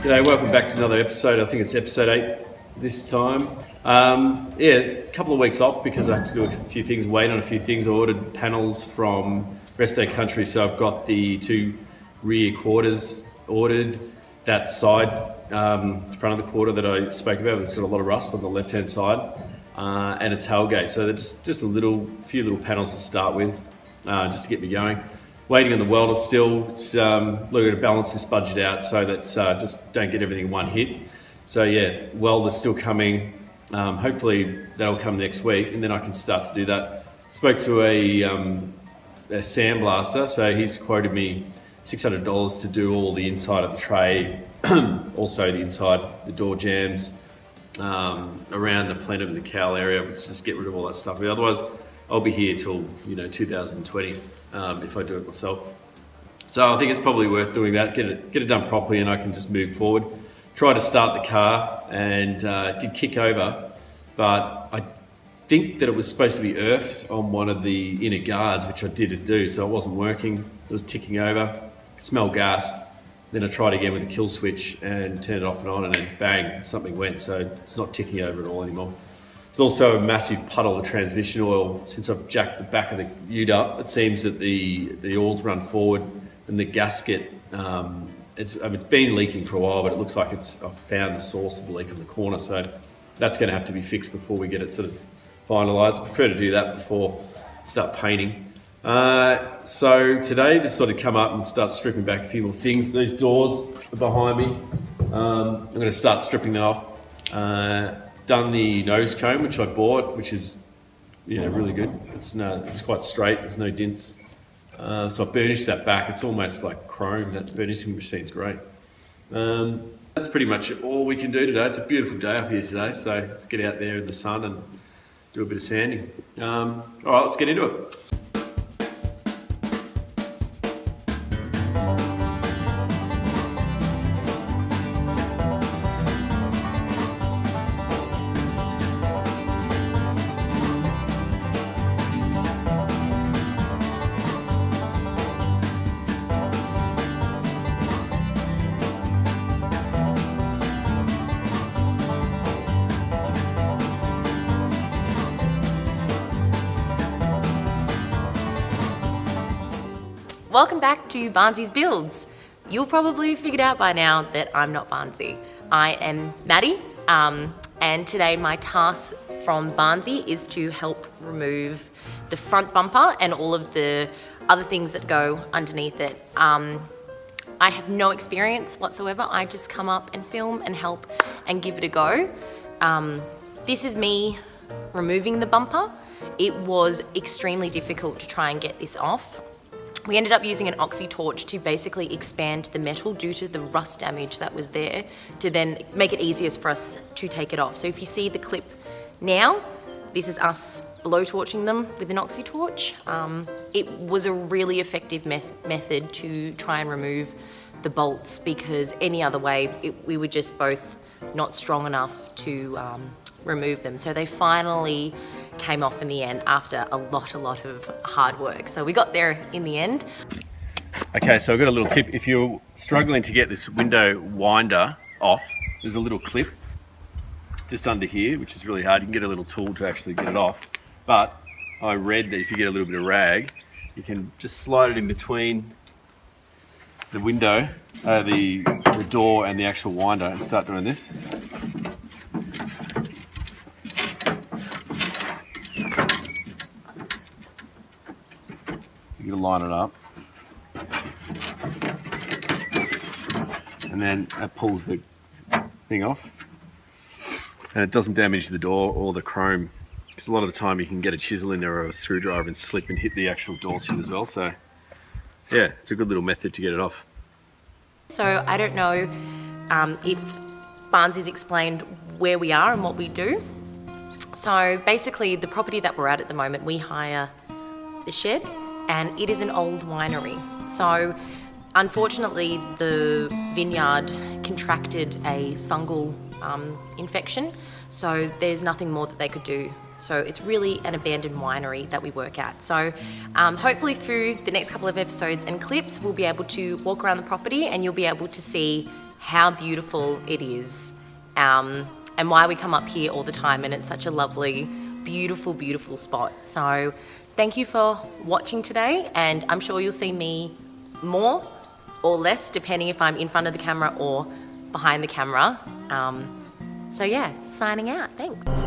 G'day, welcome back to another episode. I think it's episode 8 this time. A couple of weeks off because I had to do a few things, wait on a few things. I ordered panels from Resto Country, so I've got the 2 rear quarters ordered. That side, front of the quarter that I spoke about, it's got a lot of rust on the left-hand side, and a tailgate. So they're just a few little panels to start with, just to get me going. Waiting on the welder still. It's looking to balance this budget out so that just don't get everything in one hit. So yeah, welder's still coming. Hopefully that'll come next week, and then I can start to do that. Spoke to a sandblaster, so he's quoted me $600 to do all the inside of the tray, also the inside, the door jambs, around the plenum and the cowl area, which just get rid of all that stuff. But otherwise, I'll be here till 2020. If I do it myself. So I think it's probably worth doing that, get it done properly, and I can just move forward. Try to start the car, and did kick over, but I think that it was supposed to be earthed on one of the inner guards, which I didn't do, so it wasn't working. It was ticking over, smelled gas. Then I tried again with the kill switch and turned it off and on, and then bang, something went, so it's not ticking over at all anymore. It's also a massive puddle of transmission oil. Since I've jacked the back of the ute up, it seems that the oils run forward, and the gasket, it's been leaking for a while, but it looks like I've found the source of the leak in the corner, so that's going to have to be fixed before we get it sort of finalised. I prefer to do that before I start painting. So today, just sort of come up and start stripping back a few more things. These doors are behind me. I'm going to start stripping them off. Done the nose cone, which I bought, which is really good. It's quite straight. There's no dents. So I burnished that back. It's almost like chrome. That burnishing machine's great. That's pretty much all we can do today. It's a beautiful day up here today, so let's get out there in the sun and do a bit of sanding. All right, let's get into it. Welcome back to Barnsey'S Builds. You'll probably figured out by now that I'm not Barnsey. I am Maddie, and today my task from Barnsey is to help remove the front bumper and all of the other things that go underneath it. I have no experience whatsoever. I just come up and film and help and give it a go. This is me removing the bumper. It was extremely difficult to try and get this off. We ended up using an oxy torch to basically expand the metal due to the rust damage that was there, to then make it easiest for us to take it off. So if you see the clip now, this is us blowtorching them with an oxy torch. It was a really effective method to try and remove the bolts, because any other way we were just both not strong enough to remove them. So they finally came off in the end after a lot of hard work. So we got there in the end. Okay, so I've got a little tip. If you're struggling to get this window winder off, there's a little clip just under here, which is really hard. You can get a little tool to actually get it off. But I read that if you get a little bit of rag, you can just slide it in between the window, the door and the actual winder, and start doing this. You can line it up, and then that pulls the thing off, and it doesn't damage the door or the chrome, because a lot of the time you can get a chisel in there or a screwdriver and slip and hit the actual door sill as well. So yeah, it's a good little method to get it off. So I don't know if Barnsey's explained where we are and what we do. So basically the property that we're at the moment, we hire the shed, and it is an old winery. So unfortunately the vineyard contracted a fungal infection, so there's nothing more that they could do. So it's really an abandoned winery that we work at. So hopefully through the next couple of episodes and clips, we'll be able to walk around the property and you'll be able to see how beautiful it is, and why we come up here all the time, and it's such a lovely, beautiful, beautiful spot. So thank you for watching today, and I'm sure you'll see me more or less depending if I'm in front of the camera or behind the camera. So yeah, signing out. Thanks.